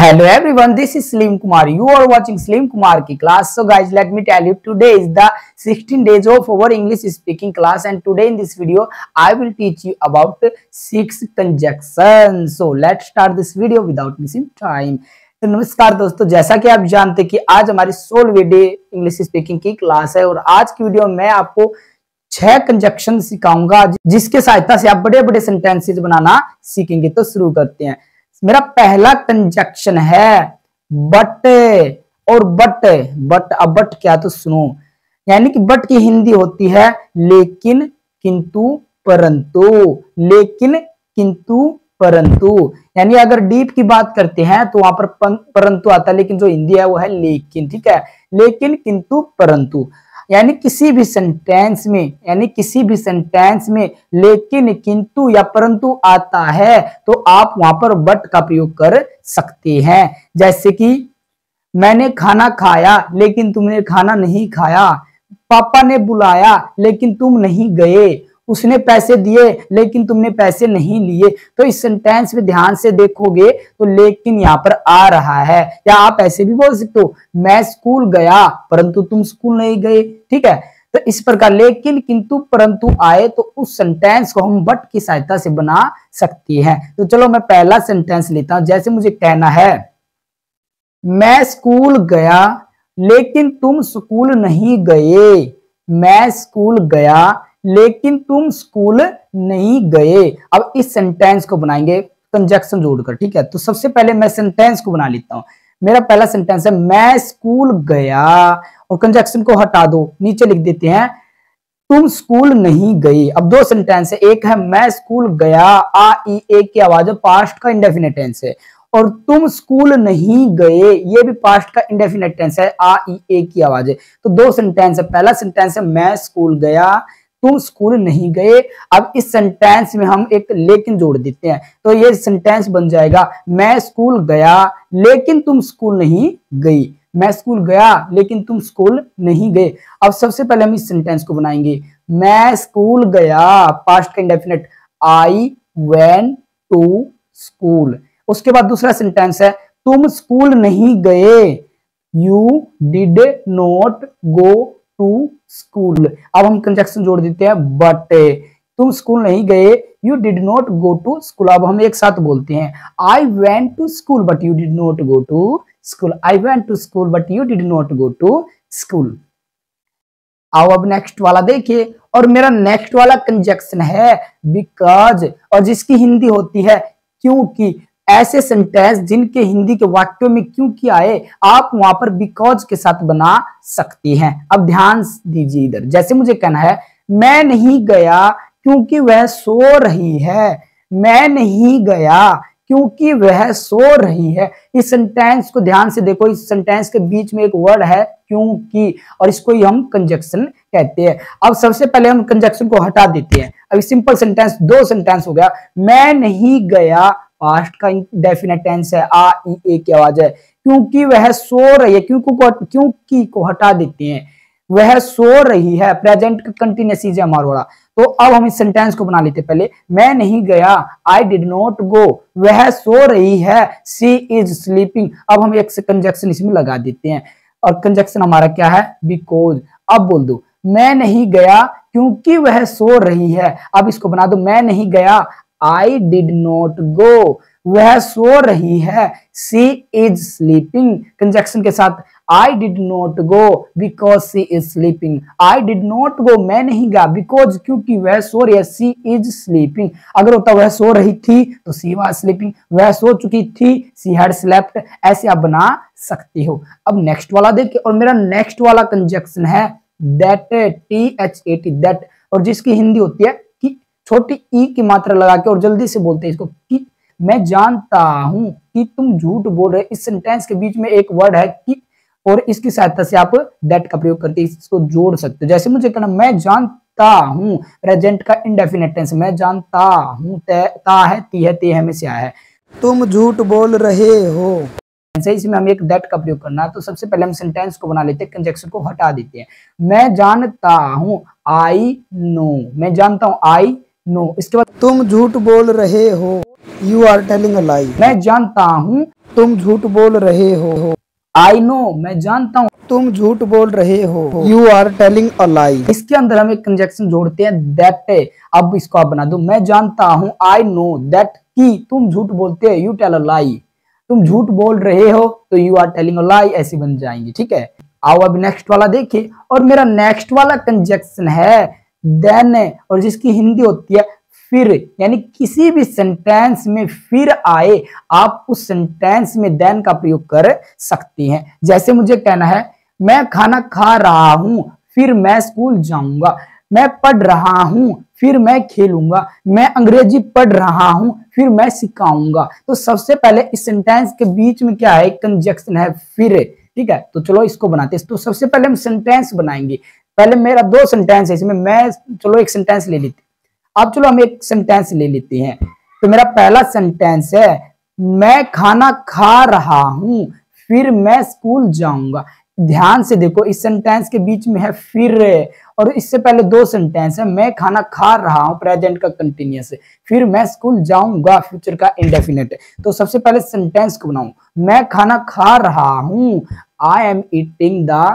Hello everyone, this is Slim Kumar. You are watching Slim Kumar ki class. So guys, let me tell you, today is the 16 days of our English speaking class, and today in this video I will teach you about 6 conjunctions. So let's start this video without missing time. तो नमस्कार दोस्तों, जैसा कि आप जानते हैं कि आज हमारी 16वीं डे इंग्लिश स्पीकिंग की क्लास है और आज की वीडियो में मैं आपको 6 कंजक्शन सिखाऊंगा जिसके सहायता से आप बड़े बड़े सेंटेंसेस बनाना सीखेंगे। तो शुरू करते हैं। मेरा पहला कंजक्शन है बट और बट। अब बट क्या, तो सुनो, यानी कि बट की हिंदी होती है लेकिन, किंतु, परंतु। लेकिन, किंतु, परंतु, यानी अगर डीप की बात करते हैं तो वहां पर परंतु आता है, लेकिन जो हिंदी है वो है लेकिन। ठीक है, लेकिन, किंतु, परंतु, यानी किसी भी सेंटेंस में लेकिन, किंतु या परंतु आता है तो आप वहां पर बट का प्रयोग कर सकते हैं। जैसे कि मैंने खाना खाया लेकिन तुमने खाना नहीं खाया, पापा ने बुलाया लेकिन तुम नहीं गए, उसने पैसे दिए लेकिन तुमने पैसे नहीं लिए। तो इस सेंटेंस में ध्यान से देखोगे तो लेकिन यहाँ पर आ रहा है, या आप ऐसे भी बोल सकते हो मैं स्कूल गया परंतु तुम स्कूल नहीं गए। ठीक है, तो इस प्रकार लेकिन, किंतु, परंतु आए तो उस सेंटेंस को हम बट की सहायता से बना सकते हैं। तो चलो मैं पहला सेंटेंस लेता हूं। जैसे मुझे कहना है मैं स्कूल गया लेकिन तुम स्कूल नहीं गए। मैं स्कूल गया लेकिन तुम स्कूल नहीं गए। अब इस सेंटेंस को बनाएंगे कंजक्शन जोड़कर। ठीक है, तो सबसे पहले मैं सेंटेंस को बना लेता हूं। मेरा पहला सेंटेंस है मैं स्कूल गया, और कंजक्शन को हटा दो, नीचे लिख देते हैं तुम स्कूल नहीं गई। अब दो सेंटेंस है, एक है मैं स्कूल गया, आ ई ए की आवाज है, पास्ट का इंडेफिनिट टेंस है, और तुम स्कूल नहीं गए, ये भी पास्ट का इंडेफिनिट टेंस है, आ ई ए की आवाज है। तो दो सेंटेंस है, पहला सेंटेंस है मैं स्कूल गया, तुम स्कूल नहीं गए। अब इस सेंटेंस में हम एक लेकिन जोड़ देते हैं, तो ये सेंटेंस बन जाएगा मैं स्कूल गया लेकिन तुम स्कूल नहीं गई। मैं स्कूल गया लेकिन तुम स्कूल नहीं गए। अब सबसे पहले हम इस सेंटेंस को बनाएंगे, मैं स्कूल गया, पास्ट का indefinite, I went to school. उसके बाद दूसरा सेंटेंस है तुम स्कूल नहीं गए, you did not go to school. अब हम कंजक्शन जोड़ देते हैं बट। तुम स्कूल नहीं गए, you did not go to school. अब हम एक साथ बोलते हैं I went to school but you did not go to school. I went to school but you did not go to school. आओ अब नेक्स्ट वाला देखिए, और मेरा नेक्स्ट वाला कंजक्शन है बिकॉज, और जिसकी हिंदी होती है क्योंकि। ऐसे सेंटेंस जिनके हिंदी के वाक्यों में क्योंकि आए आप वहां पर बिकॉज के साथ बना सकते हैं। अब ध्यान दीजिए इधर, जैसे मुझे कहना है मैं नहीं गया क्योंकि वह सो रही है। मैं नहीं गया क्योंकि वह सो रही है। इस सेंटेंस को ध्यान से देखो, इस सेंटेंस के बीच में एक वर्ड है क्योंकि, और इसको ही हम कंजक्शन कहते हैं। अब सबसे पहले हम कंजक्शन को हटा देते हैं। अभी सिंपल सेंटेंस, दो सेंटेंस हो गया, मैं नहीं गया, पास्ट का डेफिनेट टेंस है, आ ई ए की आवाज है, क्योंकि वह सो रही है, क्योंकि को हटा देते हैं, वह सो रही है, प्रेजेंट का कंटिन्यूअस है हमारा वाला। तो अब हम इस सेंटेंस को बना लेते हैं। पहले मैं नहीं गया, आई डिड नॉट गो, वह सो रही है, शी इज स्लीपिंग। अब हम एक कंजक्शन इसमें लगा देते हैं, और कंजक्शन हमारा क्या है, बिकॉज। अब बोल दो मैं नहीं गया क्योंकि वह सो रही है। अब इसको बना दो मैं नहीं गया, आई डिड नॉट गो, वह सो रही है, शी इज स्लीपिंग। कंजक्शन के साथ I did not go because she is sleeping. I did not गो, मैं नहीं गया, बिकॉज क्योंकि वह सो रही है, शी इज स्लीपिंग। अगर होता वह सो रही थी तो शी वाज स्लीपिंग, वह सो चुकी थी, शी हैड स्लेप्ट। ऐसे आप बना सकते हो। अब नेक्स्ट वाला देखिए, और मेरा नेक्स्ट वाला कंजक्शन है दैट, THAT, दैट, और जिसकी हिंदी होती है कि छोटी ई की मात्रा लगा के, और जल्दी से बोलते हैं इसको कि मैं जानता हूं कि तुम झूठ बोल रहे। इस सेंटेंस के बीच में एक वर्ड है कि, और इसकी सहायता से आप दैट का प्रयोग करके इसको जोड़ सकते हो। जैसे मुझे कहना मैं जानता हूं, प्रेजेंट का इंडेफिनिट टेंस, मैं जानता हूं, ता है, ती है, ते है में से आया है, तुम झूठ बोल रहे हो। इसमें हमें एक दैट का प्रयोग करना है। तो सबसे पहले हम सेंटेंस को बना लेते हैं, कंजक्शन को हटा देते हैं। मैं जानता हूं, आई नो, मैं जानता हूं, आई नो। इसके बाद तुम झूठ बोल रहे हो, यू आर टेलिंग अ लाई। मैं जानता हूं तुम झूठ बोल रहे हो। आई नो, मैं जानता हूँ। तुम झूठ बोल रहे हो। यू आर टेलिंग अ लाई। इसके अंदर हम एक कंजक्शन जोड़ते हैं दैट। अब इसको आप बना दो, मैं जानता हूँ, आई नो दैट, कि तुम झूठ बोलते हैं, यू टेल अ लाई, तुम झूठ बोल रहे हो, तो यू आर टेलिंग अ लाई, ऐसी बन जाएंगी। ठीक है, आओ अब नेक्स्ट वाला देखिए। और मेरा नेक्स्ट वाला कंजक्शन है देन, और जिसकी हिंदी होती है फिर, यानी किसी भी सेंटेंस में फिर आए, आप उस सेंटेंस में देन का प्रयोग कर सकती हैं। जैसे मुझे कहना है, मैं खाना खा रहा हूं, फिर मैं स्कूल जाऊंगा। मैं पढ़ रहा हूं, फिर मैं खेलूंगा। मैं अंग्रेजी पढ़ रहा हूं, फिर मैं सिखाऊंगा। तो सबसे पहले इस सेंटेंस के बीच में क्या है, कंजक्शन है फिर। ठीक है, तो चलो इसको बनाते हैं। तो सबसे पहले हम सेंटेंस बनाएंगे। पहले मेरा दो सेंटेंस है इसमें, मैं चलो एक सेंटेंस ले लेते, अब चलो हम एक सेंटेंस ले लेते हैं। तो मेरा पहला सेंटेंस है, मैं खाना खा रहा हूं, फिर मैं स्कूल जाऊंगा। ध्यान से देखो, इस सेंटेंस के बीच में है फिर, और इससे पहले दो सेंटेंस है, मैं खाना खा रहा हूं प्रेजेंट का कंटिन्यूअस, फिर मैं स्कूल जाऊंगा फ्यूचर का इंडेफिनिट। तो सबसे पहले सेंटेंस को बनाऊं, मैं खाना खा रहा हूं, I am eating the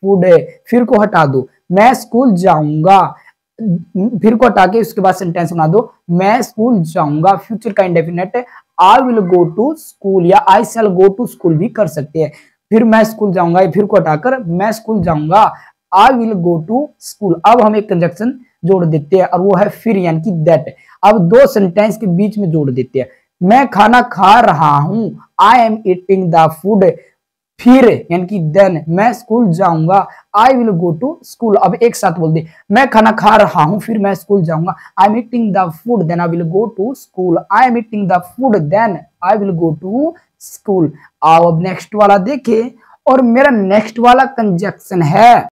food, फिर को हटा दो, मैं स्कूल जाऊंगा, फिर को हटा के उसके बाद सेंटेंस बना दो, मैं स्कूल जाऊंगा फ्यूचर का indefinite, I will go to school, या I shell go to school भी कर सकते हैं। फिर मैं स्कूल जाऊंगा, फिर को हटाकर मैं स्कूल जाऊंगा, I will go to school. अब हम एक कंजक्शन जोड़ देते हैं, और वो है फिर, यानी कि दैट। अब दो सेंटेंस के बीच में जोड़ देते हैं, मैं खाना खा रहा हूं, I am eating the food, फिर यानी कि देन मैं स्कूल जाऊंगा, I will go to school. अब एक साथ बोल दे, मैं खाना खा रहा हूं, फिर मैं स्कूल जाऊंगा, I am eating the food, then I will go to school, I am eating the food, then I will go to school. आओ अब नेक्स्ट वाला देखे, और मेरा नेक्स्ट वाला कंजक्शन है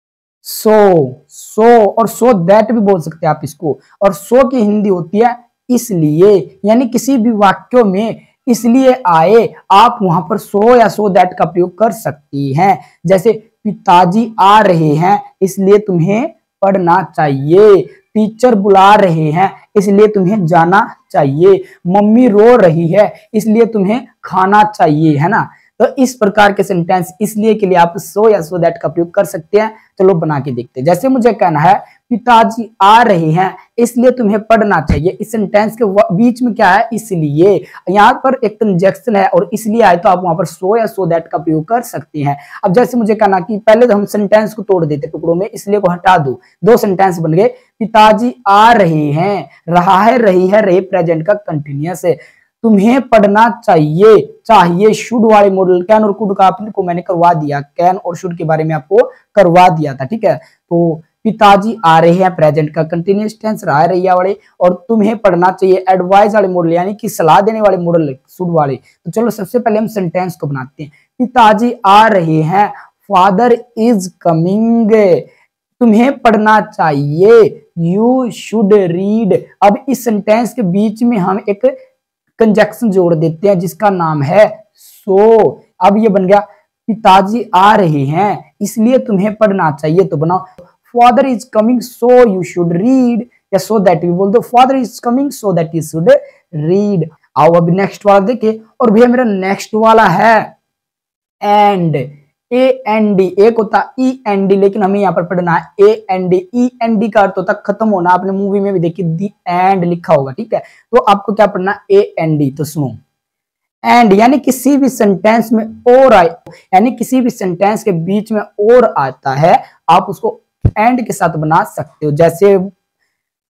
सो और सो दैट भी बोल सकते हैं आप इसको। और सो की हिंदी होती है इसलिए, यानी किसी भी वाक्यों में इसलिए आए, आप वहां पर सो या सो दैट का प्रयोग कर सकती हैं। जैसे पिताजी आ रहे हैं, इसलिए तुम्हें पढ़ना चाहिए। टीचर बुला रहे हैं, इसलिए तुम्हें जाना चाहिए। मम्मी रो रही है, इसलिए तुम्हें खाना चाहिए, है ना। तो इस प्रकार के सेंटेंस इसलिए के लिए आप सो या सो दैट का प्रयोग कर सकते हैं। चलो बना के देखते हैं। जैसे मुझे कहना है, पिताजी आ रहे हैं, इसलिए तुम्हें पढ़ना चाहिए। इस सेंटेंस के बीच में क्या है, इसलिए। यहाँ पर एक कंजक्शन है और इसलिए आए, तो आप वहां पर सो या सो दैट का प्रयोग कर सकते हैं। अब जैसे मुझे कहना कि पहले तो हम सेंटेंस को तोड़ देते टुकड़ों में, इसलिए को हटा दो, दो सेंटेंस बन गए। पिताजी आ रहे हैं, रहा है, रही है, रहे प्रेजेंट का कंटिन्यूअस है। तुम्हें पढ़ना चाहिए, चाहिए शुड वाले मॉडल, कैन और कुड का आपको मैंने करवा दिया, कैन और शुड के बारे में आपको करवा दिया था। ठीक है, तो पिताजी आ रहे हैं प्रेजेंट का कंटिन्यूअस टेंस, रहा है, रही है वाले, और तुम्हें पढ़ना चाहिए एडवाइस वाले मॉडल, यानी कि सलाह देने वाले मॉडल शुड वाले। तो चलो सबसे पहले हम सेंटेंस को बनाते हैं। पिताजी आ रहे हैं, फादर इज कमिंग, तुम्हें पढ़ना चाहिए, यू शुड रीड। अब इस सेंटेंस के बीच में हम एक कंजक्शन जोड़ देते हैं जिसका नाम है सो। अब ये बन गया, पिताजी आ रहे हैं, इसलिए तुम्हें पढ़ना चाहिए, तो बनाओ father is coming so you should read, या सो दैट भी बोल दो, father is coming so that you should read. आओ अब नेक्स्ट वाला देखे, और भैया मेरा नेक्स्ट वाला है एंड, ए एन डी, एक होता ई एन डी, लेकिन हमें यहाँ पर पढ़ना है A N D. E N D का अर्थ होता खत्म होना, आपने मूवी में भी देखी दी एंड लिखा होगा। ठीक है, तो आपको क्या पढ़ना, ए एन डी। तो सुनो, एंड यानी किसी भी सेंटेंस में और आए, यानी किसी भी सेंटेंस के बीच में और आता है, आप उसको एंड के साथ बना सकते हो। जैसे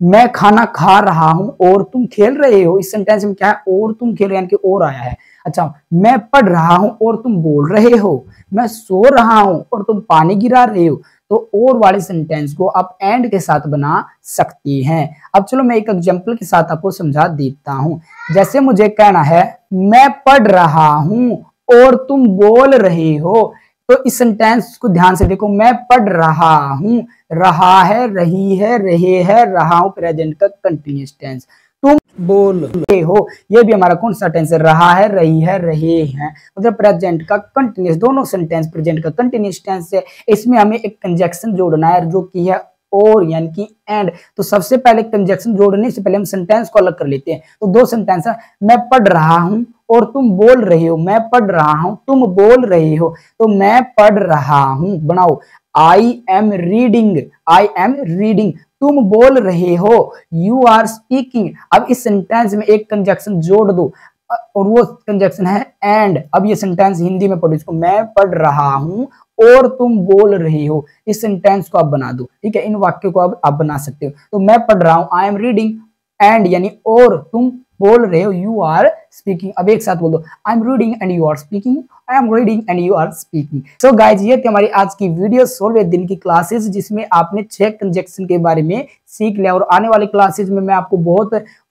मैं खाना खा रहा हूं और तुम खेल रहे हो, इस सेंटेंस में क्या है, और तुम खेल रहे हो, यानी कि और आया है। अच्छा, मैं पढ़ रहा हूं और तुम बोल रहे हो, मैं सो रहा हूं और तुम पानी गिरा रहे हो। तो और वाले सेंटेंस को आप एंड के साथ बना सकती हैं। अब चलो मैं एक एग्जांपल के साथ आपको समझा देता हूं। जैसे मुझे कहना है, मैं पढ़ रहा हूं और तुम बोल रहे हो, तो इस सेंटेंस को ध्यान से देखो, मैं पढ़ रहा हूं, रहा है, रही है, रहे है, रहा हूं प्रेजेंट का कंटिन्यूअस टेंस। तुम बोल रहे हो, ये भी हमारा कौन सा टेंस है, रहा है, रही है, रहे हैं, मतलब प्रेजेंट का कंटिन्यूअस। दोनों सेंटेंस प्रेजेंट का कंटिन्यूअस टेंस है। इसमें हमें एक कंजक्शन जोड़ना है जो कि है और, यानी कि एंड। तो सबसे पहले कंजक्शन जोड़ने से पहले हम सेंटेंस को अलग कर लेते हैं। तो दो सेंटेंस है, मैं पढ़ रहा हूं और तुम बोल रहे हो, मैं पढ़ रहा हूं, तुम बोल रहे हो, तो मैं पढ़ रहा हूं बनाओ आई am reading, I am reading, तुम बोल रहे हो यू आर स्पीकिंग। अब इस सेंटेंस में एक कंजक्शन जोड़ दो और वो कंजक्शन है एंड। अब ये सेंटेंस हिंदी में पढ़ो इसको, मैं पढ़ रहा हूं और तुम बोल रहे हो, इस सेंटेंस को आप बना दो, ठीक है। इन वाक्यों को आप बना सकते हो। तो मैं पढ़ रहा हूं, आई एम रीडिंग, एंड यानी और तुम बोल रहे हो, यू आर स्पीकिंग। अब एक साथ बोल दो, I am reading and you are speaking, I am reading and you are speaking. So guys, ये थी हमारी आज की वीडियो 16वें दिन की क्लासेस, जिसमें आपने 6 कंजक्शन के बारे में सीख लिया। और आने वाली क्लासेस में मैं आपको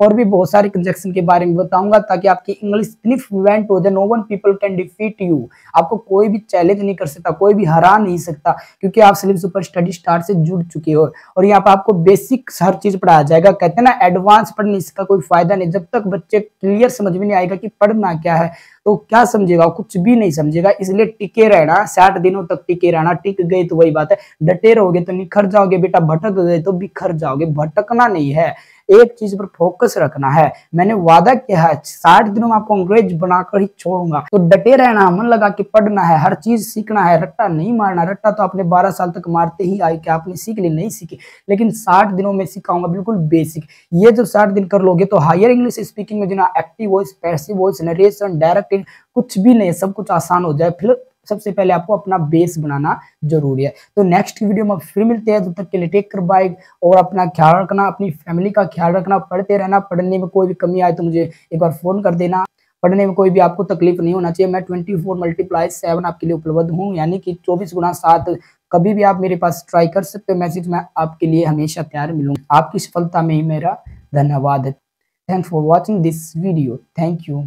और भी बहुत सारे कंजक्शन के बारे में बताऊंगा, ताकि आपकी इंग्लिश इतनी फ्लुएंट हो जाए, no one people can defeat you. आपको कोई भी चैलेंज नहीं कर सकता, कोई भी हरा नहीं सकता, क्योंकि आप स्लिम सुपर स्टडी स्टार से जुड़ चुके हो। और यहाँ पर आपको बेसिक हर चीज पढ़ाया जाएगा। कहते हैं ना, एडवांस पढ़ने इसका कोई फायदा नहीं। जब तक बच्चे क्लियर समझ में नहीं आएगा कि पढ़ना क्या है, तो क्या समझेगा, कुछ भी नहीं समझेगा। इसलिए टिके रहना, 60 दिनों तक टिके रहना। टिक गए तो वही बात है, डटे रहोगे तो निखर जाओगे बेटा, भटक गए तो बिखर जाओगे। भटकना नहीं है, एक चीज पर फोकस रखना है। मैंने वादा किया है 60 दिनों में आपको अंग्रेज बनाकर ही छोड़ूंगा। तो डटे रहना, मन लगा के पढ़ना है, हर चीज सीखना है, रट्टा नहीं मारना। रट्टा तो आपने 12 साल तक मारते ही आए, कि आपने सीख ली, नहीं सीखी, लेकिन 60 दिनों में सिखाऊंगा बिल्कुल बेसिक। ये जो 60 दिन कर लोगे तो हायर इंग्लिश स्पीकिंग में जिना active voice, passive voice, narration, direct, कुछ भी नहीं, सब कुछ आसान हो जाए। फिर सबसे पहले आपको अपना बेस बनाना जरूरी है। तो नेक्स्ट वीडियो में फिर मिलते हैं, तब तक के लिए टेक केयर, बाय। और अपना ख्याल रखना, अपनी फैमिली का ख्याल रखना, पढ़ते रहना। पढ़ने में कोई भी कमी आए तो मुझे एक बार फोन कर देना। पढ़ने में कोई भी आपको तकलीफ नहीं होना चाहिए। मैं 24×7 आपके लिए उपलब्ध हूँ, यानी कि 24×7 कभी भी आप मेरे पास ट्राई कर सकते हो मैसेज में, आपके लिए हमेशा तैयार मिलूंगा। आपकी सफलता में ही मेरा धन्यवाद है। Thanks for watching this video, thank you.